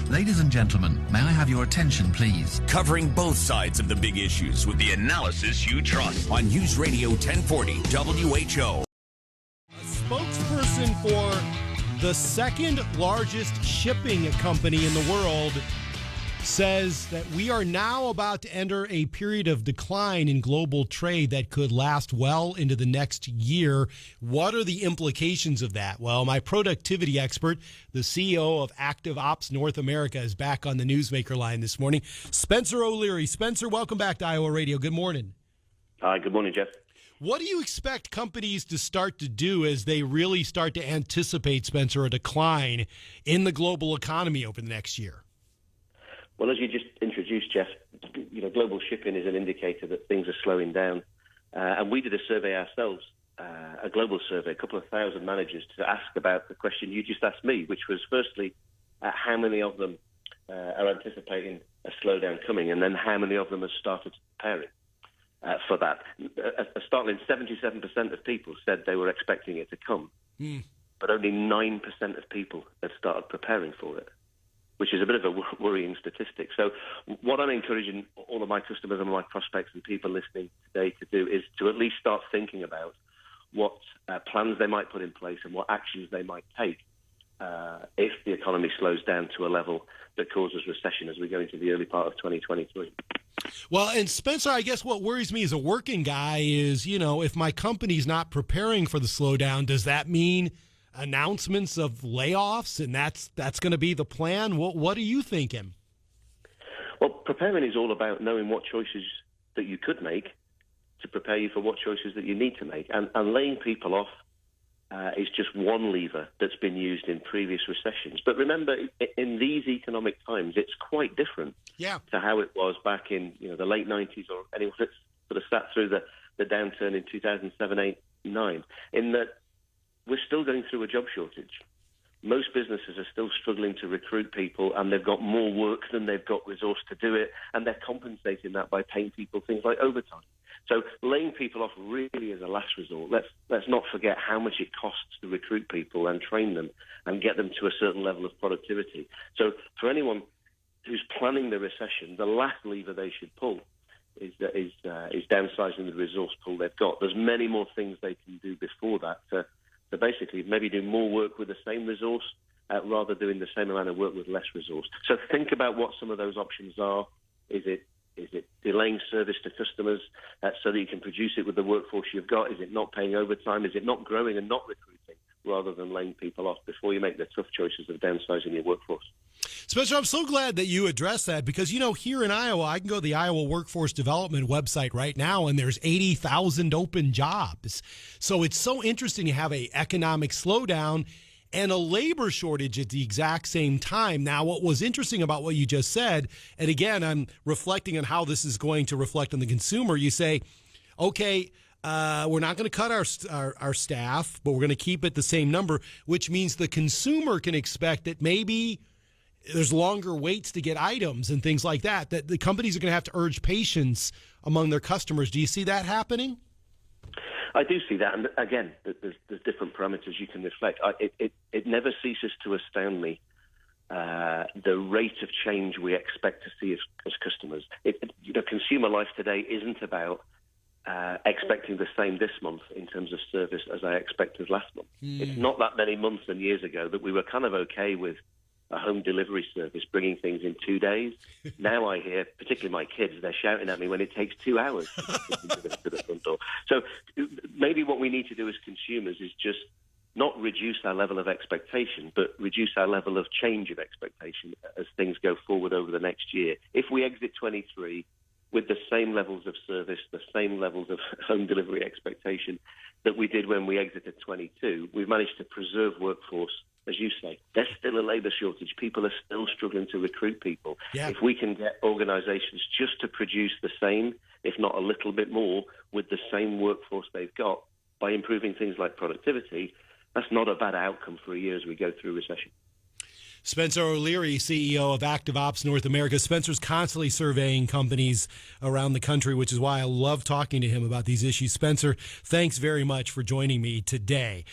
Ladies and gentlemen, may I have your attention, please? Covering both sides of the big issues with the analysis you trust on News Radio 1040 WHO. A spokesperson for the second largest shipping company in the world says that we are now about to enter a period of decline in global trade that could last well into the next year. What are the implications of that? Well, my productivity expert, the CEO of Active Ops North America, is back on the Newsmaker line this morning. Spencer O'Leary. Spencer, welcome back to Iowa Radio. Good morning. Hi, good morning, Jeff. What do you expect companies to start to do as they really start to anticipate, Spencer, a decline in the global economy over the next year? Well, as you just introduced, Jeff, global shipping is an indicator that things are slowing down. And we did a survey ourselves, a global survey, a couple of thousand managers, to ask about the question you just asked me, which was firstly, how many of them are anticipating a slowdown coming, and then how many of them have started preparing for that. A startling 77% of people said they were expecting it to come, but only 9% of people had started preparing for it, which is a bit of a worrying statistic. So what I'm encouraging all of my customers and my prospects and people listening today to do is to at least start thinking about what plans they might put in place and what actions they might take if the economy slows down to a level that causes recession as we go into the early part of 2023. Well, and Spencer, I guess what worries me as a working guy is, if my company's not preparing for the slowdown, does that mean announcements of layoffs, and that's going to be the plan? What are you thinking? Well, preparing is all about knowing what choices that you could make to prepare you for what choices that you need to make. And laying people off is just one lever that's been used in previous recessions. But remember, in these economic times, it's quite different to how it was back in the late 90s, or anyone that's sort of sat through the downturn in 2007, 8, 9, in that we're still going through a job shortage. Most businesses are still struggling to recruit people, and they've got more work than they've got resource to do it, and they're compensating that by paying people things like overtime. So laying people off really is a last resort. Let's not forget how much it costs to recruit people and train them and get them to a certain level of productivity. So for anyone who's planning the recession, the last lever they should pull is downsizing the resource pool they've got. There's many more things they can do before that to basically maybe do more work with the same resource rather doing the same amount of work with less resource. So think about what some of those options are. Is it delaying service to customers so that you can produce it with the workforce you've got? Is it not paying overtime? Is it not growing and not recruiting rather than laying people off before you make the tough choices of downsizing your workforce? Spencer, I'm so glad that you addressed that because, here in Iowa, I can go to the Iowa Workforce Development website right now, and there's 80,000 open jobs. So it's so interesting to have an economic slowdown and a labor shortage at the exact same time. Now, what was interesting about what you just said, and again, I'm reflecting on how this is going to reflect on the consumer. You say, okay, we're not going to cut our staff, but we're going to keep it the same number, which means the consumer can expect that maybe there's longer waits to get items and things like that the companies are going to have to urge patience among their customers. Do you see that happening? I do see that, and again, there's different parameters you can reflect. It never ceases to astound me the rate of change we expect to see as customers. Consumer life today isn't about expecting the same this month in terms of service as I expected last month. It's not that many months and years ago that we were kind of okay with a home delivery service bringing things in 2 days. Now I hear, particularly my kids, they're shouting at me when it takes 2 hours to the front door. So maybe what we need to do as consumers is just not reduce our level of expectation, but reduce our level of change of expectation as things go forward over the next year. If we exit 23 with the same levels of service, the same levels of home delivery expectation that we did when we exited 22, we've managed to preserve workforce. As you say, there's still a labour shortage. People are still struggling to recruit people. Yeah. If we can get organisations just to produce the same, if not a little bit more, with the same workforce they've got, by improving things like productivity, that's not a bad outcome for a year as we go through recession. Spencer O'Leary, CEO of Active Ops North America. Spencer's constantly surveying companies around the country, which is why I love talking to him about these issues. Spencer, thanks very much for joining me today.